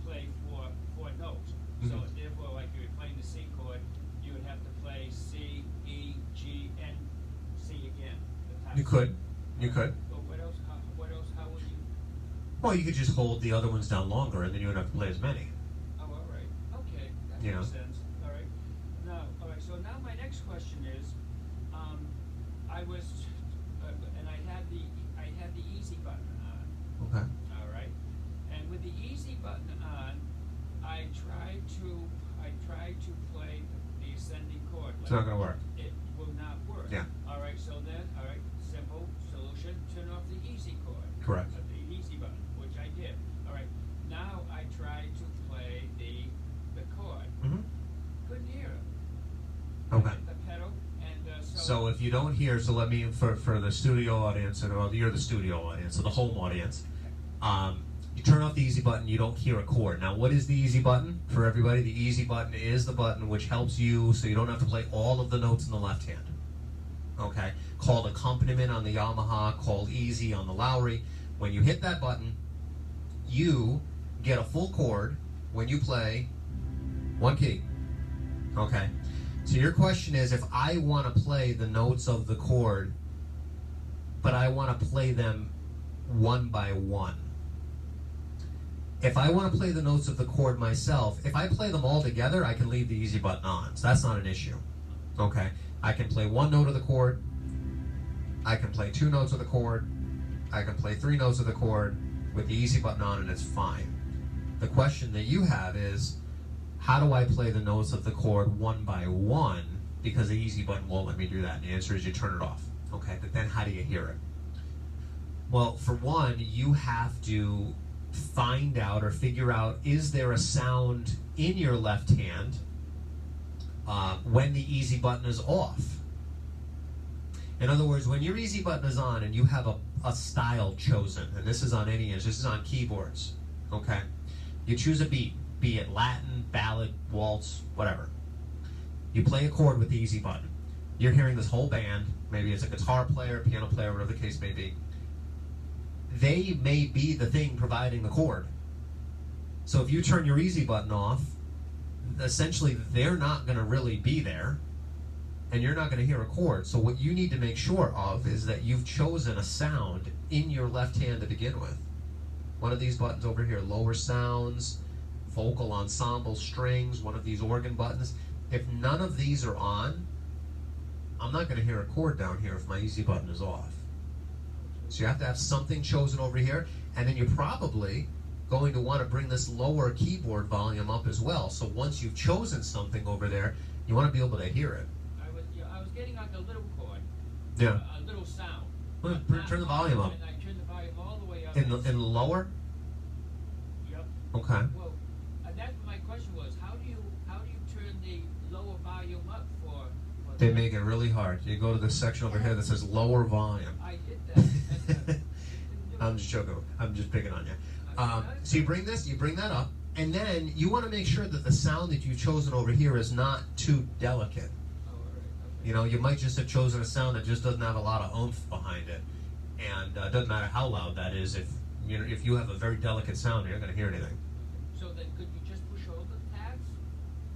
play four notes. So Mhm. therefore, like you were playing the C chord, you would have to play C, E, G, and C again. the top You could. You could. But what else? How would you? Well, you could just hold the other ones down longer, and then you wouldn't have to play as many. Oh, all right. Okay, that You makes know. sense. All right. Now, all right. So now my next question is, I was, and I had the easy button on. Okay. All right. And with the easy button on, I tried to play the ascending chord. It's not gonna work. It will not work. Yeah. All right. So then, all right. Simple solution: turn off the easy chord. Correct. The easy button, which I did. All right. Now I tried to play the chord. Mm-hmm. Couldn't hear it. Okay. I hit the pedal, and So if you don't hear, so let me for the studio audience, and well, you're the studio audience, so the home audience. You turn off the easy button, you don't hear a chord. Now, what is the easy button for everybody? The easy button is the button which helps you so you don't have to play all of the notes in the left hand. Okay, called accompaniment on the Yamaha, called easy on the Lowry. When you hit that button, you get a full chord when you play one key. Okay, so your question is, if I want to play the notes of the chord, but I want to play them one by one. If I want to play the notes of the chord myself, if I play them all together, I can leave the easy button on. So that's not an issue. Okay, I can play one note of the chord, I can play 2 notes of the chord, I can play 3 notes of the chord with the easy button on, and it's fine. The question that you have is, how do I play the notes of the chord one by one? Because the easy button won't let me do that. And the answer is you turn it off. Okay, but then how do you hear it? Well, for one, you have to find out or figure out, is there a sound in your left hand when the easy button is off? In other words, when your easy button is on and you have a style chosen, and this is on any inch, this is on keyboards, okay? You choose a beat, be it Latin, ballad, waltz, whatever. You play a chord with the easy button. You're hearing this whole band, maybe it's a guitar player, piano player, whatever the case may be. They may be the thing providing the chord. So if you turn your easy button off, essentially they're not going to really be there, and you're not going to hear a chord. So what you need to make sure of is that you've chosen a sound in your left hand to begin with. One of these buttons over here, lower sounds, vocal ensemble, strings, one of these organ buttons. If none of these are on, I'm not going to hear a chord down here if my easy button is off. So you have to have something chosen over here, and then you're probably going to want to bring this lower keyboard volume up as well. So once you've chosen something over there, you want to be able to hear it. I was getting like a little chord. Yeah. A little sound. Well, But not turn the volume up. And I turned the volume all the way up. In the lower? Yep. Okay. Well, that's my question was, how do you turn the lower volume up for They that? make it really hard. You go to this section over here that says lower volume. I did that. and, it didn't do I'm it. just joking. I'm just picking on you. Okay. So you bring that up, and then you want to make sure that the sound that you've chosen over here is not too delicate. Oh, all right. Okay. You know, you might just have chosen a sound that just doesn't have a lot of oomph behind it, and it doesn't matter how loud that is. If you have a very delicate sound, you're not going to hear anything. So then, could you just push all the tabs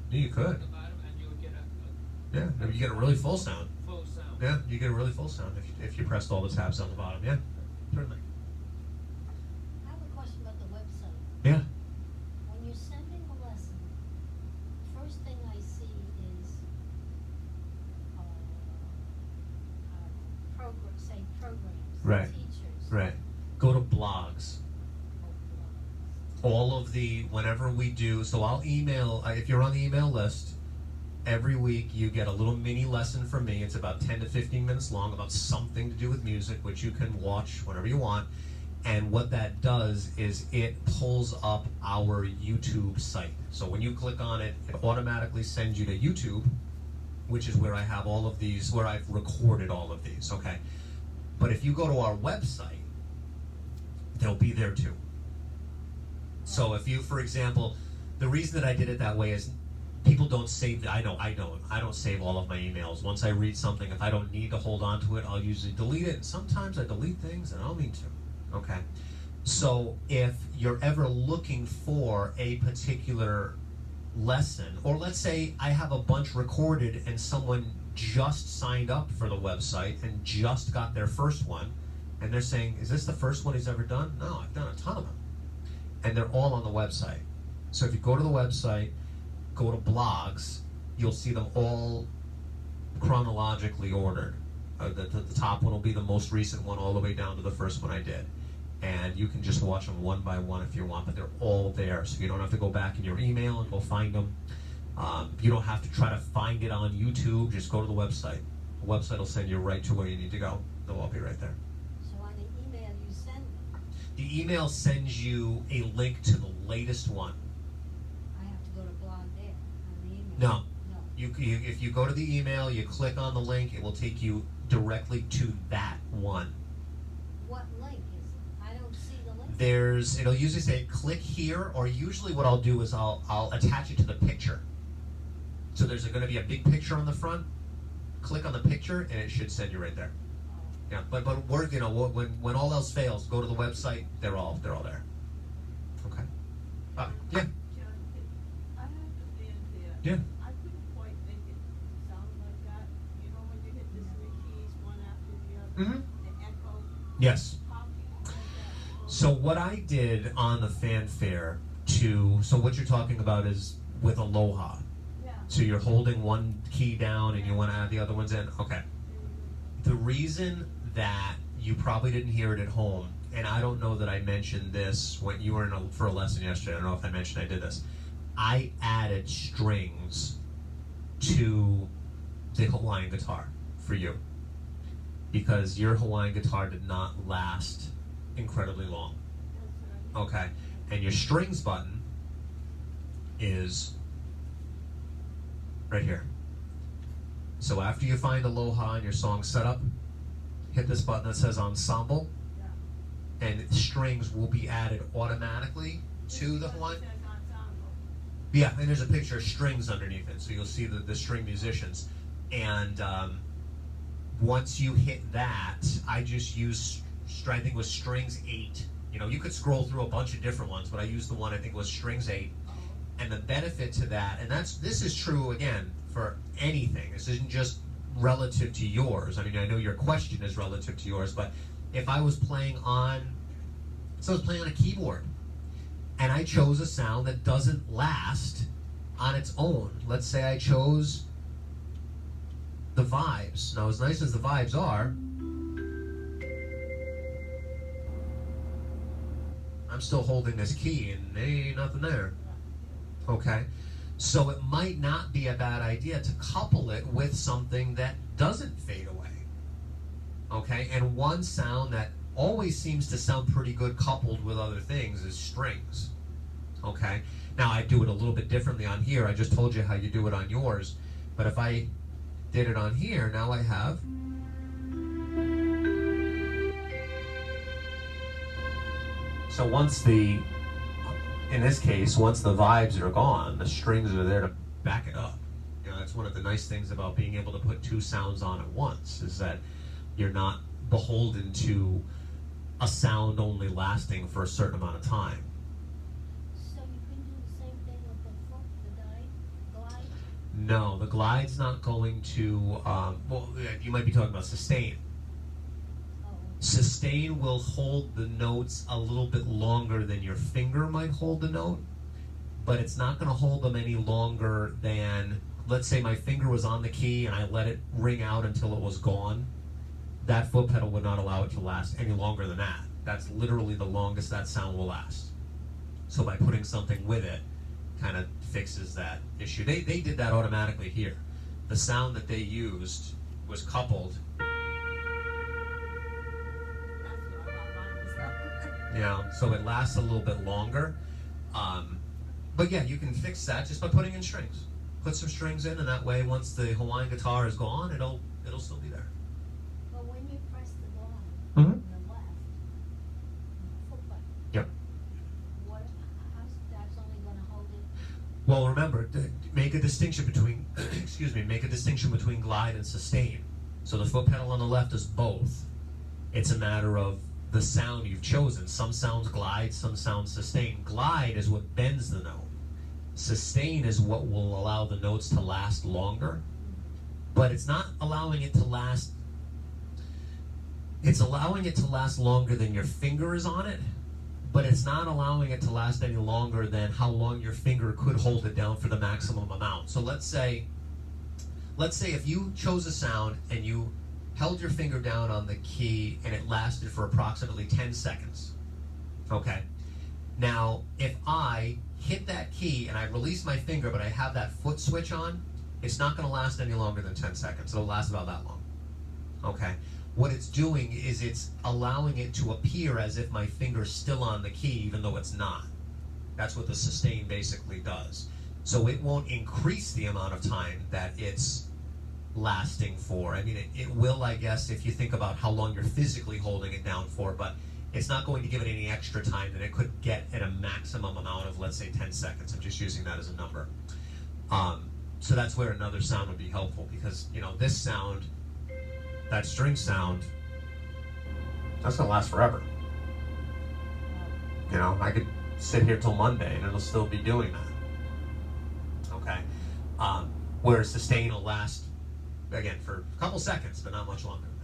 Yeah, you at could. the bottom, and you would get Yeah, maybe you get a really full sound. a full sound? Yeah, you get a really full sound if you pressed all the tabs on the bottom. Yeah, certainly. I have a question about the website. Yeah. When you're sending a lesson, first thing I see is programs, Right. teachers. Right. Go to blogs. All of whenever we do, so I'll email, if you're on the email list, every week you get a little mini lesson from me. It's about 10 to 15 minutes long about something to do with music, which you can watch whenever you want. And what that does is it pulls up our YouTube site. So when you click on it, it automatically sends you to YouTube, which is where I have all of these, where I've recorded all of these, okay? But if you go to our website, they'll be there too. So if you, for example, the reason that I did it that way is people don't save. I don't save all of my emails. Once I read something, if I don't need to hold on to it, I'll usually delete it. And sometimes I delete things and I don't mean to. Okay. So if you're ever looking for a particular lesson, or let's say I have a bunch recorded and someone just signed up for the website and just got their first one, and they're saying, is this the first one he's ever done? No, I've done a ton of them. And they're all on the website. So if you go to the website, go to blogs, you'll see them all chronologically ordered. The top one will be the most recent one all the way down to the first one I did. And you can just watch them one by one if you want, but they're all there, so you don't have to go back in your email and go find them. You don't have to try to find it on YouTube. Just go to the website. The website will send you right to where you need to go. They'll all be right there. So on the email you send them, The email sends you a link to the latest one. I have to go to blog there on the email? No. No. If you go to the email, you click on the link, it will take you directly to that one. What link is it? I don't see the link. It'll usually say click here, or usually what I'll do is I'll attach it to the picture. So there's going to be a big picture on the front. Click on the picture, and it should send you right there. Yeah, but we're, when all else fails, go to the website. They're all there. Okay. Yeah. John, I have the fanfare. Yeah. I couldn't quite make it sound like that. You know when you hit the three keys one after the other, the echo. Yes. How can you make that? So what I did on the fanfare so what you're talking about is with Aloha. Yeah. So you're holding one key down and you want to add the other ones in? Okay. The reason that you probably didn't hear it at home, and I don't know that I mentioned this when you were for a lesson yesterday, I don't know if I mentioned I did this, I added strings to the Hawaiian guitar for you. Because your Hawaiian guitar did not last incredibly long. That's right. Okay. And your strings button is right here. So after you find Aloha and your song set up, hit this button that says Ensemble, Yeah. and strings will be added automatically to the Hawaiian. It says ensemble. Yeah, and there's a picture of strings underneath it, so you'll see the string musicians. And once you hit that, I just use, I think it was strings 8. You could scroll through a bunch of different ones, but I used the one I think was strings 8. And the benefit to that, and this is true again for anything. This isn't just relative to yours. I mean, I know your question is relative to yours, but if I was playing on a keyboard, and I chose a sound that doesn't last on its own. Let's say I chose the vibes. Now, as nice as the vibes are, I'm still holding this key, and there ain't nothing there. Okay? So it might not be a bad idea to couple it with something that doesn't fade away. Okay? And one sound that always seems to sound pretty good coupled with other things is strings. Okay? Now I do it a little bit differently on here. I just told you how you do it on yours. But if I did it on here, now I have... So in this case, once the vibes are gone, the strings are there to back it up. That's one of the nice things about being able to put two sounds on at once, is that you're not beholden to a sound only lasting for a certain amount of time. So you can do the same thing with the foot, the glide? No, the glide's not going to, well, you might be talking about sustain. Oh, Sustain will hold the notes a little bit longer than your finger might hold the note, but it's not going to hold them any longer than, let's say my finger was on the key and I let it ring out until it was gone. That foot pedal would not allow it to last any longer than that. That's literally the longest that sound will last. So by putting something with it, kind of fixes that issue. They did that automatically here. The sound that they used was coupled. So it lasts a little bit longer. But yeah, you can fix that just by putting in strings. Put some strings in, and that way, once the Hawaiian guitar is gone, it'll still be there. but when you press the glide Mhm. on the left, foot button, Yep. that's only gonna hold it? Well, remember, make a distinction between, excuse me, make a distinction between glide and sustain. So the foot pedal on the left is both. It's a matter of the sound you've chosen. Some sounds glide, some sounds sustain. Glide is what bends the note. Sustain is what will allow the notes to last longer, but it's not allowing it to last. It's allowing it to last longer than your finger is on it, but it's not allowing it to last any longer than how long your finger could hold it down for the maximum amount. So let's say if you chose a sound and you held your finger down on the key and it lasted for approximately 10 seconds. Okay. Now, if I hit that key and I release my finger but I have that foot switch on, it's not going to last any longer than 10 seconds. It'll last about that long. Okay. What it's doing is it's allowing it to appear as if my finger's still on the key even though it's not. That's what the sustain basically does. So it won't increase the amount of time that it's lasting for. I mean, it will, I guess, if you think about how long you're physically holding it down for, but it's not going to give it any extra time than it could get at a maximum amount of, let's say, 10 seconds. I'm just using that as a number. So that's where another sound would be helpful because, you know, this sound, that string sound, that's going to last forever. You know, I could sit here till Monday and it'll still be doing that. Okay? Whereas sustain will last, again, for a couple seconds, but not much longer than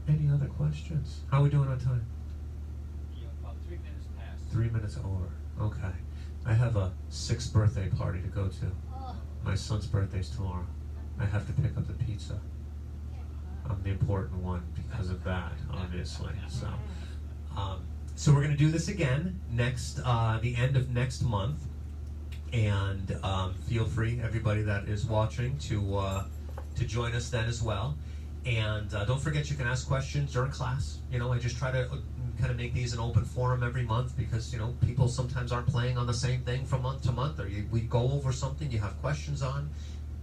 that. Any other questions? How are we doing on time? Yeah, about 3 minutes past. 3 minutes over. Okay. I have a 6th birthday party to go to. Oh, My son's birthday's tomorrow. I have to pick up the pizza. I'm the important one because of that, obviously. So we're going to do this again next, the end of next month. And feel free, everybody that is watching, to join us then as well. And don't forget, you can ask questions during class. You know, I just try to kind of make these an open forum every month because, you know, people sometimes aren't playing on the same thing from month to month, or we go over something you have questions on,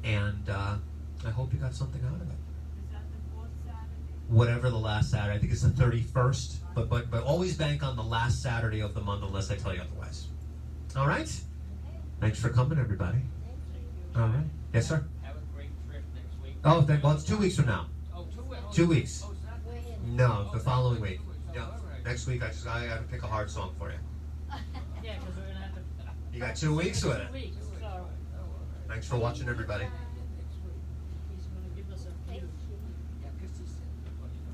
and I hope you got something out of it. Is that the 4th Saturday? Whatever the last Saturday, I think it's the 31st, but always bank on the last Saturday of the month unless I tell you otherwise. All right? okay. Thanks for coming, everybody. Thank you. All right. Yes, sir? Have a great trip next week. Oh, well, it's 2 weeks from now. Oh, 2 weeks. 2 weeks. Oh, it's not We're next in. week. No, the Okay. following week. 2 weeks. Oh, Yeah. all right. Next week, I got to pick a hard song for you. Yeah, because we're gonna have to. You got 2 weeks with it. 2 weeks, so. Thanks for watching, everybody.